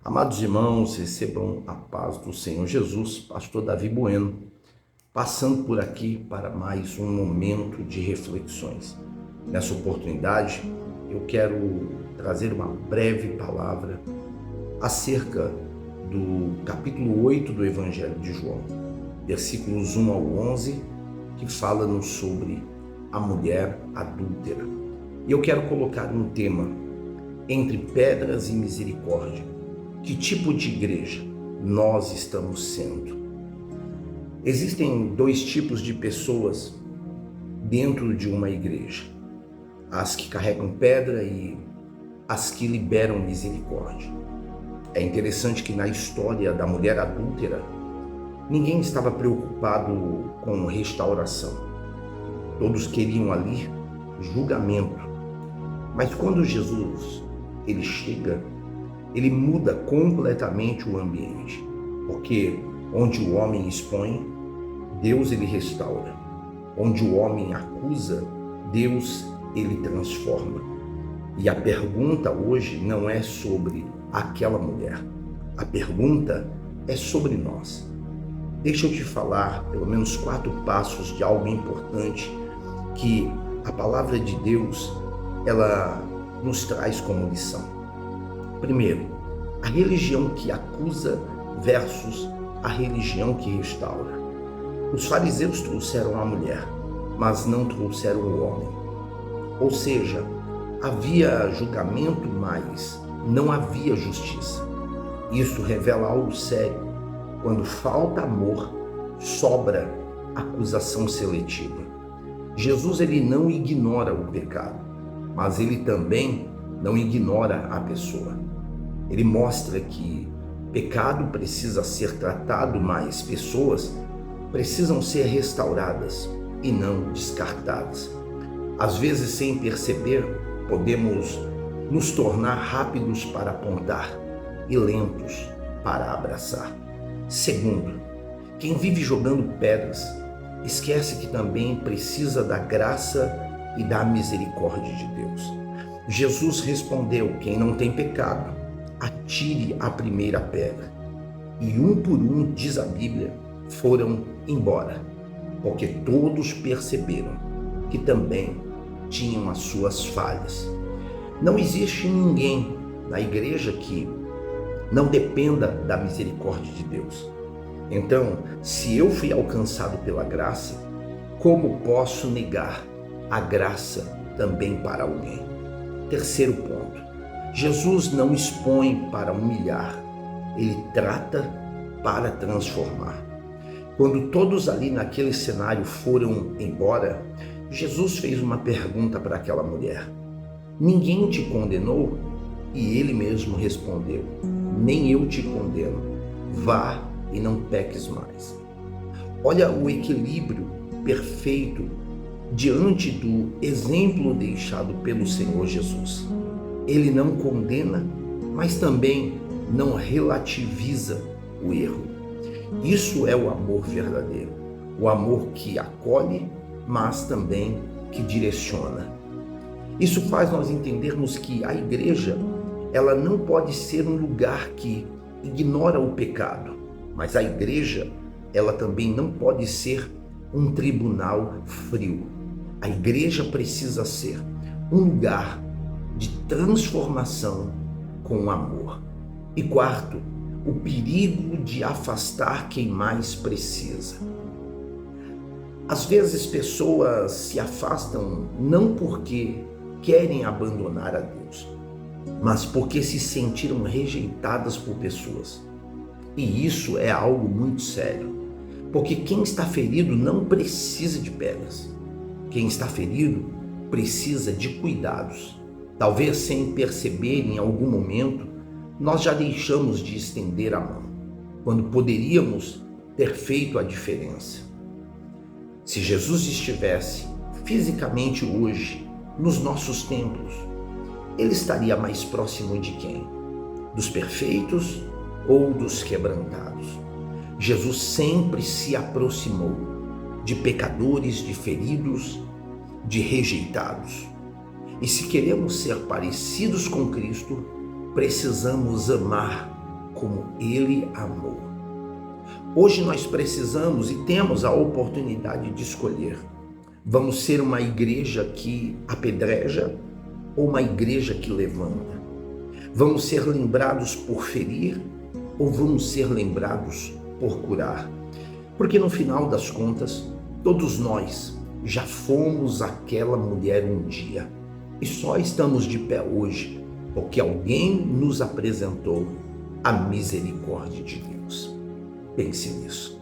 Amados irmãos, recebam a paz do Senhor Jesus, pastor Davi Bueno, passando por aqui para mais um momento de reflexões. Nessa oportunidade, eu quero trazer uma breve palavra acerca do capítulo 8 do Evangelho de João, versículos 1 ao 11, que fala-nos sobre a mulher adúltera. E eu quero colocar um tema: entre pedras e misericórdia. Que tipo de igreja nós estamos sendo? Existem dois tipos de pessoas dentro de uma igreja: as que carregam pedra e as que liberam misericórdia. É interessante que na história da mulher adúltera, ninguém estava preocupado com restauração. Todos queriam ali julgamento. Mas quando Jesus ele chega, ele muda completamente o ambiente, porque onde o homem expõe, Deus ele restaura. Onde o homem acusa, Deus ele transforma. E a pergunta hoje não é sobre aquela mulher. A pergunta é sobre nós. Deixa eu te falar pelo menos 4 passos de algo importante que a palavra de Deus ela nos traz como lição. Primeiro, a religião que acusa versus a religião que restaura. Os fariseus trouxeram a mulher, mas não trouxeram o homem. Ou seja, havia julgamento, mas não havia justiça. Isso revela algo sério. Quando falta amor, sobra acusação seletiva. Jesus ele não ignora o pecado, mas ele também não ignora a pessoa. Ele mostra que pecado precisa ser tratado, mas pessoas precisam ser restauradas e não descartadas. Às vezes, sem perceber, podemos nos tornar rápidos para apontar e lentos para abraçar. Segundo, quem vive jogando pedras esquece que também precisa da graça e da misericórdia de Deus. Jesus respondeu: quem não tem pecado, atire a primeira pedra. E um por um, diz a Bíblia, foram embora, porque todos perceberam que também tinham as suas falhas. Não existe ninguém na igreja que não dependa da misericórdia de Deus. Então, se eu fui alcançado pela graça, como posso negar a graça também para alguém? Terceiro ponto: Jesus não expõe para humilhar, ele trata para transformar. Quando todos ali naquele cenário foram embora, Jesus fez uma pergunta para aquela mulher: ninguém te condenou? E ele mesmo respondeu: nem eu te condeno, vá e não peques mais. Olha o equilíbrio perfeito diante do exemplo deixado pelo Senhor Jesus. Ele não condena, mas também não relativiza o erro. Isso é o amor verdadeiro, o amor que acolhe, mas também que direciona. Isso faz nós entendermos que a igreja, ela não pode ser um lugar que ignora o pecado, mas a igreja, ela também não pode ser um tribunal frio. A igreja precisa ser um lugar de transformação com amor. E quarto, o perigo de afastar quem mais precisa. Às vezes pessoas se afastam não porque querem abandonar a Deus, mas porque se sentiram rejeitadas por pessoas. E isso é algo muito sério, porque quem está ferido não precisa de pedras. Quem está ferido precisa de cuidados. Talvez sem perceber, em algum momento, nós já deixamos de estender a mão, quando poderíamos ter feito a diferença. Se Jesus estivesse fisicamente hoje nos nossos templos, ele estaria mais próximo de quem? Dos perfeitos ou dos quebrantados? Jesus sempre se aproximou de pecadores, de feridos, de rejeitados. E se queremos ser parecidos com Cristo, precisamos amar como Ele amou. Hoje nós precisamos e temos a oportunidade de escolher. Vamos ser uma igreja que apedreja ou uma igreja que levanta? Vamos ser lembrados por ferir ou vamos ser lembrados por curar? Porque no final das contas, todos nós já fomos aquela mulher um dia e só estamos de pé hoje porque alguém nos apresentou a misericórdia de Deus. Pense nisso.